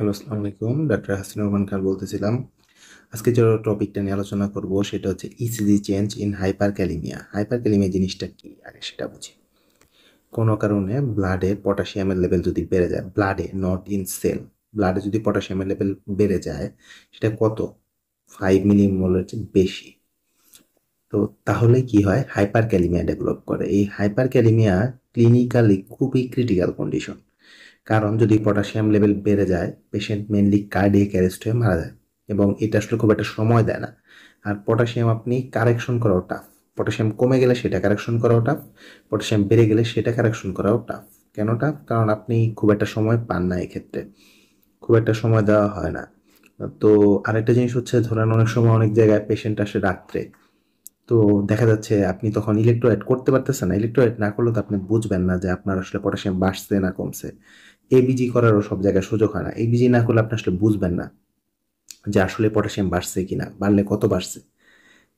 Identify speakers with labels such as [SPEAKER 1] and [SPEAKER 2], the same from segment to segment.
[SPEAKER 1] Hello, আসসালামু আলাইকুম। Doctor Hasinur Rahman Khan বলতেছিলাম। আজকে যে টপিকটা নিয়ে আলোচনা করব সেটা হচ্ছে ইসিজি চেঞ্জ ইন হাইপারক্যালিমিয়া। হাইপারক্যালিমিয়া জিনিসটা কি আগে সেটা বুঝি। কোনো কারণে ব্লাডে পটাশিয়ামের লেভেল যদি বেড়ে যায়, ব্লাডে নট ইন সেল, ব্লাডে যদি পটাশিয়ামের লেভেল বেড়ে যায়, সেটা কত? 5 মিলিমোলের চেয়ে বেশি। তো তাহলে কি হয়? হাইপারক্যালিমিয়া ডেভেলপ করে। এই হাইপারক্যালিমিয়া ক্লিনিক্যালি খুবই ক্রিটিক্যাল কন্ডিশন। কারণ যদি পটাশিয়াম লেভেল বেড়ে যায়, পেশেন্ট মেনলি কার্ডিয়াক অ্যারেস্ট হয়ে মারা যায়, এবং এটা আসলে খুব একটা সময় দেয় না। আর পটাশিয়াম আপনি কারেকশন করাও টাফ। পটাশিয়াম কমে গেলে সেটা কারেকশন করাও টাফ, পটাশিয়াম বেড়ে গেলে সেটা কারেকশন করাও টাফ। কেন টাফ? কারণ আপনি খুব একটা সময় পান না, এক্ষেত্রে খুব একটা সময় দেওয়া হয় না। তো আরেকটা জিনিস হচ্ছে, ধরেন অনেক সময় অনেক জায়গায় পেশেন্ট আসে রাত্রে, তো দেখা যাচ্ছে আপনি তখন ইলেকট্রোলাইট করতে পারতেছেন না। ইলেকট্রোলাইট না করলে তো আপনি বুঝবেন না যে আপনার আসলে পটাশিয়াম বাড়ছে না কমছে। এবিজি করারও সব জায়গায় সুযোগ হয় না। এবিজি না করলে আপনি আসলে বুঝবেন না যে আসলে পটাশিয়াম বাড়ছে কিনা, বাড়লে কত বাড়ছে।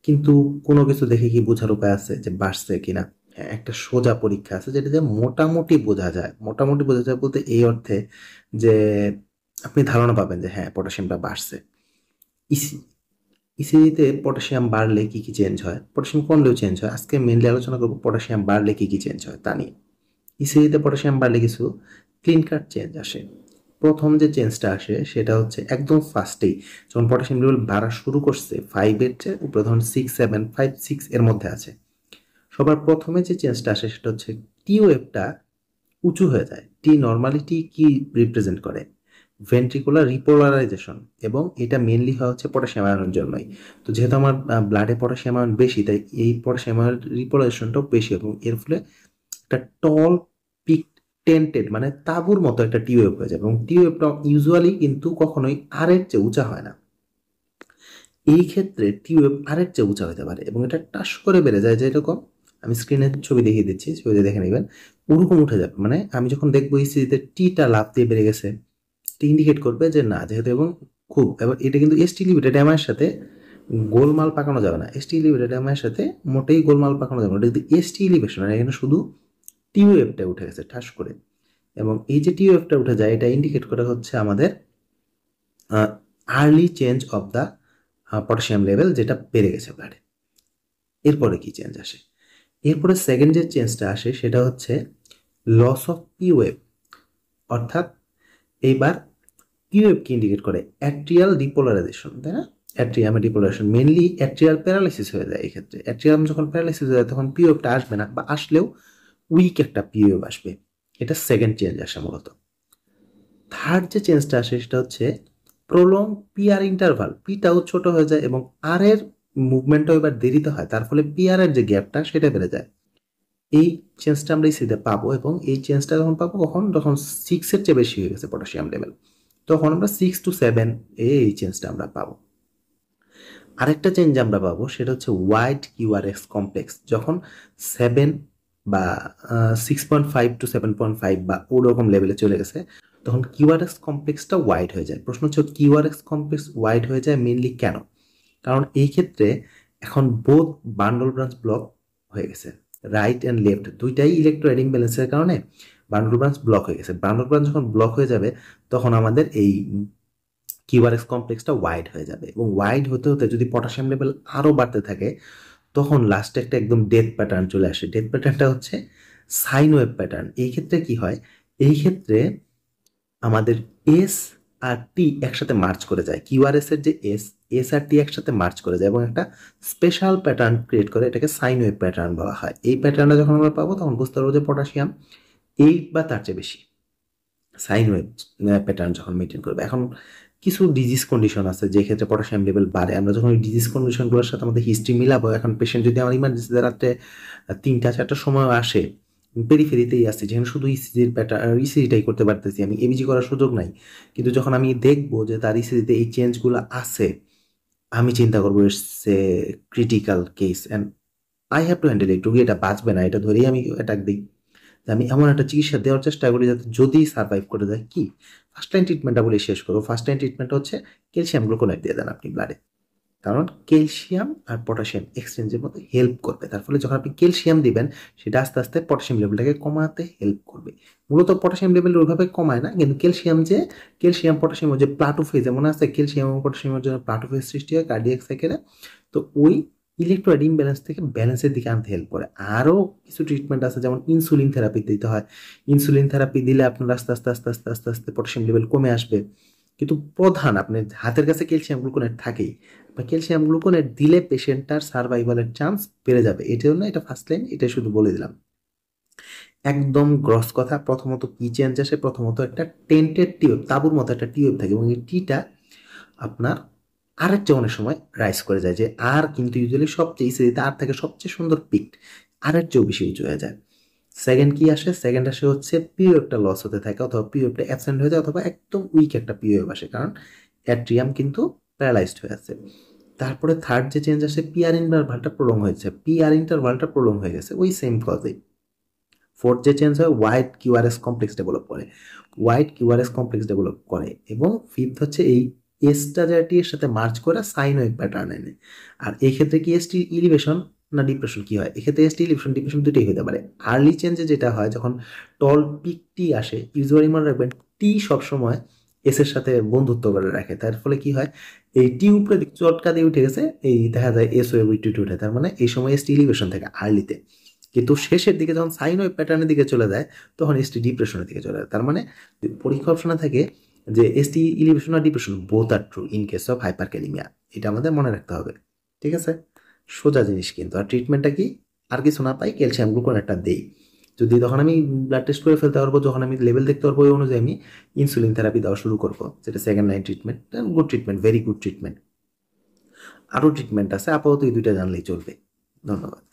[SPEAKER 1] কিন্তু কোনো কিছু দেখে কি বোঝার উপায় আছে যে বাড়ছে কিনা? হ্যাঁ, একটা সোজা পরীক্ষা আছে যেটা দিয়ে মোটামুটি বোঝা যায়। মোটামুটি বোঝা যায় বলতে এই অর্থে যে আপনি ধারণা পাবেন যে হ্যাঁ, পটাশিয়ামটা বাড়ছে। ইসি ইসিজিতে পটাশিয়াম বাড়লে কি কি চেঞ্জ হয়, পটাশিয়াম কমলেও চেঞ্জ হয়। আজকে মেনলি আলোচনা করবো পটাশিয়াম বাড়লে কি কি চেঞ্জ হয় তা নিয়ে। ইসিজিতে পটাশিয়াম বাড়লে কিছু ক্লিন কাট চেঞ্জ আসে। প্রথম যে চেঞ্জটা আসে সেটা হচ্ছে একদম ফার্স্টেই, যখন পটাশিয়াম লেভেল বাড়া শুরু করছে, 5-এর চেয়ে উপরে, ধরুন 6, 7, 5, 6 এর মধ্যে আছে, সবার প্রথমে যে চেঞ্জটা আসে সেটা হচ্ছে টি ওয়েভটা উঁচু হয়ে যায়। টি নর্মালি টি কি রিপ্রেজেন্ট করে? ভেন্ট্রিকুলার রিপোলারাইজেশন, এবং এটা মেনলি হয় হচ্ছে পটাশিয়াম আয়নের জন্যই। তো যেহেতু আমার ব্লাডে পটাশিয়াম আয়ন বেশি, তাই এই পটাশিয়াম আয়ন রিপোলারাইজেশনটাও বেশি, এবং এর ফলে একটা টল পিক টেন্টেড, মানে তাঁবুর মতো একটা টিউব হয়ে যাবে, এবং টিউবটা ইউজুয়ালি কিন্তু কখনোই আর এর চেয়ে উঁচা হয় না। এই ক্ষেত্রে টিউব আর এর চেয়ে উঁচা হতে পারে, এবং এটা টাস করে বেড়ে যায়, যে এরকম আমি স্ক্রিনে ছবি দেখিয়ে দিচ্ছি, ছবিতে দেখে নেবেন। ওরকম উঠে যাবে, মানে আমি যখন দেখবো ইসিজিতে টিটা লাফ দিয়ে বেড়ে গেছে, এটা ইন্ডিকেট করবে যে না, যেহেতু, এবং খুব, এবার এটা কিন্তু এসটি লিমিটেড এমআইয়ের সাথে গোলমাল পাকানো যাবে না। এসটি লিমিটেড এমআইয়ের সাথে মোটেই গোলমাল পাকানো যাবে না। এটা কিন্তু এসটি এলিভেশন, মানে এখানে শুধু টিউবটা উঠে গেছে ঠাস করে। এবং এই যে টিউবটা উঠে যায়, এটা ইন্ডিকেট করে হচ্ছে আমাদের early change of the potassium level, যেটা বেড়ে গেছে ব্লাডে। এরপরে কি চেঞ্জ আসে? এরপরে সেকেন্ড যে চেঞ্জটা আসে সেটা হচ্ছে লস অফ পিওয়েভ, অর্থাৎ এইবার পিওয়েভ কি ইন্ডিকেট করে? অ্যাট্রিয়াল ডিপোলারাইজেশন, তাই না? অ্যাট্রিয়ামে ডিপোলারাইজেশন, মেনলি অ্যাট্রিয়াল প্যারালাইসিস হয়ে যায়। এই ক্ষেত্রে অ্যাট্রিয়াম যখন প্যারালাইসিস হয়ে যায় তখন পিওয়েভটা আসবে না, বা আসলেও উইক একটা পিওয়েভ আসবে। এটা সেকেন্ড চেঞ্জ আসে মূলত। থার্ড যে চেঞ্জটা আসে সেটা হচ্ছে প্রলং পিআর ইন্টারভাল, পিটাও ছোট হয়ে যায়, এবং আর এর মুভমেন্টটাও এবার দেরিতে হয়, তার ফলে পিআর এর যে গ্যাপটা সেটা বেড়ে যায়। এই চেঞ্জটা আমরা ইসিতে পাবো, এবং এই চেঞ্জটা যখন পাবো কখন, যখন 6-এর চেয়ে বেশি হয়ে গেছে পটাশিয়াম লেভেল, তখন আমরা 6 to 7 এই চেঞ্জটা আমরা পাবো। আরেকটা চেঞ্জ আমরা পাবো সেটা হচ্ছে ওয়াইড কিউআরএক্স কমপ্লেক্স, যখন 7 বা 6.5 to 7.5 বা ওরকম লেভেলে চলে গেছে, তখন কিউআরএক্স কমপ্লেক্সটা ওয়াইড হয়ে যায়। প্রশ্ন হচ্ছে কিউআরএক্স কমপ্লেক্স ওয়াইড হয়ে যায় মেনলি কেন? কারণ এই ক্ষেত্রে এখন বোথ বান্ডল ব্রাঞ্চ ব্লক হয়ে গেছে, রাইট অ্যান্ড লেফট দুইটাই ইলেকট্রোলাইট ইমব্যালেন্সের কারণে বান্ডল ব্রাঞ্চ ব্লক হয়ে গেছে। বান্ডল ব্রাঞ্চ যখন ব্লক হয়ে যাবে তখন আমাদের এই কিউআরএক্স কমপ্লেক্সটা ওয়াইড হয়ে যাবে, এবং ওয়াইড হতে হতে যদি পটাশিয়াম লেভেল আরও বাড়তে থাকে, তখন লাস্টে একটা একদম ডেথ প্যাটার্ন চলে আসে। ডেথ প্যাটার্নটা হচ্ছে সাইন ওয়েভ প্যাটার্ন। এই ক্ষেত্রে কি হয়? এই ক্ষেত্রে আমাদের এস আর টি একসাথে মার্চ করে যায়, কিউআরএস এর যে এস, এস আর টি একসাথে মার্চ করে যায়, এবং একটা স্পেশাল প্যাটার্ন ক্রিয়েট করে, এটাকে সাইন ওয়েভ প্যাটার্ন বলা হয়। এই প্যাটার্নটা যখন আমরা পাবো তখন বুঝতে পারবো যে পটাশিয়াম 8 বা তার চেয়ে বেশি। সাইন ওয়েভ প্যাটার্ন যখন মেনটেন করবে। এখন কিছু ডিজিজ কন্ডিশন আছে যে ক্ষেত্রে পটাশিয়াম লেভেল বাড়ে। আমরা যখন এই ডিজিজ কন্ডিশনগুলোর সাথে আমাদের হিস্ট্রি মিলাবো, এখন পেশেন্ট যদি আমার ইমার্জেন্সিতে রাত্রে 3টা 4টার সময় আসে, পেরিফেরিতেই আসছে, যেখানে শুধু ইসিজির প্যাটার্ন, ইসিজিটাই করতে পারতেছি, আমি এবিজি করার সুযোগ নাই, কিন্তু যখন আমি দেখবো যে তার ইসিজিতে এই চেঞ্জগুলো আছে, আমি চিন্তা করবো it's a critical case and I have to handle ইট। রুগী এটা বাঁচবে না, এটা ধরেই আমি অ্যাটাক দিই। আমি এমন একটা চিকিৎসা দেওয়ার চেষ্টা করি যাতে যদি সার্ভাইভ করে যায়, কি ফার্স্ট লাইন ট্রিটমেন্টটা বলে শেষ করবো। ফার্স্ট লাইন ট্রিটমেন্ট হচ্ছে ক্যালসিয়াম গ্লুকোনাইট দিয়ে দেন আপনি ব্লাডে। কারণ ক্যালসিয়াম আর পটাশিয়াম এক্সচেঞ্জের মধ্যে হেল্প করবে। তার ফলে যখন আপনি ক্যালসিয়াম দিবেন সেটা আস্তে আস্তে পটাশিয়াম লেভেলটাকে কমাতে হেল্প করবে। মূলত পটাশিয়াম লেভেল ওইভাবে কমায় না, কিন্তু ক্যালসিয়াম পটাশিয়াম যে প্লাটো ফেজ যেমন আছে, ক্যালসিয়াম এবং পটাশিয়ামের জন্য প্লাটো ফেজ সৃষ্টি হয় কার্ডিয়াক সাইকেলে। তো ওই ইলেকট্রোলাইট ইমব্যালেন্স থেকে ব্যালেন্সের দিকে আনতে হেল্প করে। আরও কিছু ট্রিটমেন্ট আছে, যেমন ইনসুলিন থেরাপি দিতে হয়। ইনসুলিন থেরাপি দিলে আপনার আস্তে আস্তে আস্তে আস্তে আস্তে আস্তে পটাশিয়াম লেভেল কমে আসবে। কিন্তু প্রধান আপনার হাতের কাছে ক্যালসিয়াম গ্লুকোনেট থাকেই, বা ক্যালসিয়াম গ্লুকোনেট দিলে পেশেন্টটার সার্ভাইভালের চান্স বেড়ে যাবে। এটার জন্য এটা ফার্স্ট লাইন, এটা শুধু বলে দিলাম। একদম গ্রস কথা, প্রথমত কি চেঞ্জ আসে, প্রথমত একটা টেন্টেড টিউব, তাঁবুর মতো একটা টিউব থাকে, এবং এই টিটা আপনার আরের চেয়ে অনেক সময় রাইজ করে যায়, যে আর কিন্তু ইউজুয়ালি সবচেয়ে ইসিতে আর থেকে সবচেয়ে সুন্দর পিক আরের চেয়েও বেশি উঁচু হয়ে যায়। সেকেন্ড কি আসে, সেকেন্ড আসে হচ্ছে পিরিয়ডটা লস হতে থাকে, অথবা পিরিয়ডটা অ্যাবসেন্ট হয়ে যায়, অথবা একদম উইক একটা পিরিয়ড আসে, কারণ অ্যাট্রিয়াম কিন্তু প্যারালাইজড হয়ে আছে। তারপরে থার্ড যে চেঞ্জ আসে, পিআর ইন্টারভালটা প্রলং হয়েছে, পিআর ইন্টারভালটা প্রলং হয়ে গেছে ওই সেম কজে। ফোর্থ যে চেঞ্জ হয়, হোয়াইট কিউআরএস কমপ্লেক্স ডেভেলপ করে, হোয়াইট কিউআরএস কমপ্লেক্স ডেভেলপ করে। এবং ফিফথ হচ্ছে এই এসটা যেটি এর সাথে মার্চ করে সাইনোইক প্যাটার্ন এনে। আর এই ক্ষেত্রে কি এসটি ইলিভেশন না ডিপ্রেশন কি হয়, এক্ষেত্রে এসটি ইলিভেশন ডিপ্রেশন দুটোই হতে পারে। আর্লি চেঞ্জে যেটা হয়, যখন টল পিক টি আসে, ইউজুয়ালি মনে রাখবেন টি সবসময় এস এর সাথে বন্ধুত্ব করে রাখে। তার ফলে কি হয়, এই টি উপরে চটকা দিয়ে উঠে গেছে, এই দেখা যায় এস ওয়েভ উঠে, তার মানে এই সময় এসটি ইলিভেশন থাকে আর্লিতে। কিন্তু শেষের দিকে যখন সাইন ওয়েভ প্যাটার্নের দিকে চলে যায়, তখন এসটি ডিপ্রেশনের দিকে চলে যায়। তার মানে পরীক্ষা অপশনে থাকে যে এসটি ইলিভেশন আর ডিপ্রেশন বোথ আর true in case of hyperkalaemia. এটা আমাদের মনে রাখতে হবে, ঠিক আছে? সোজা জিনিস কিন্তু। আর ট্রিটমেন্টটা কি, আর কিছু না পাই, ক্যালসিয়াম গ্লুকোনেটটা দেই। যদি তখন আমি ব্লাড টেস্ট করে ফেলতে পারবো, যখন আমি লেভেল দেখতে পারবো, ওই অনুযায়ী আমি ইনসুলিন থেরাপি দেওয়া শুরু করবো, যেটা second line treatment. Good treatment, very good treatment. আরও ট্রিটমেন্ট আছে, আপাতত এই দুইটা জানলেই চলবে। ধন্যবাদ।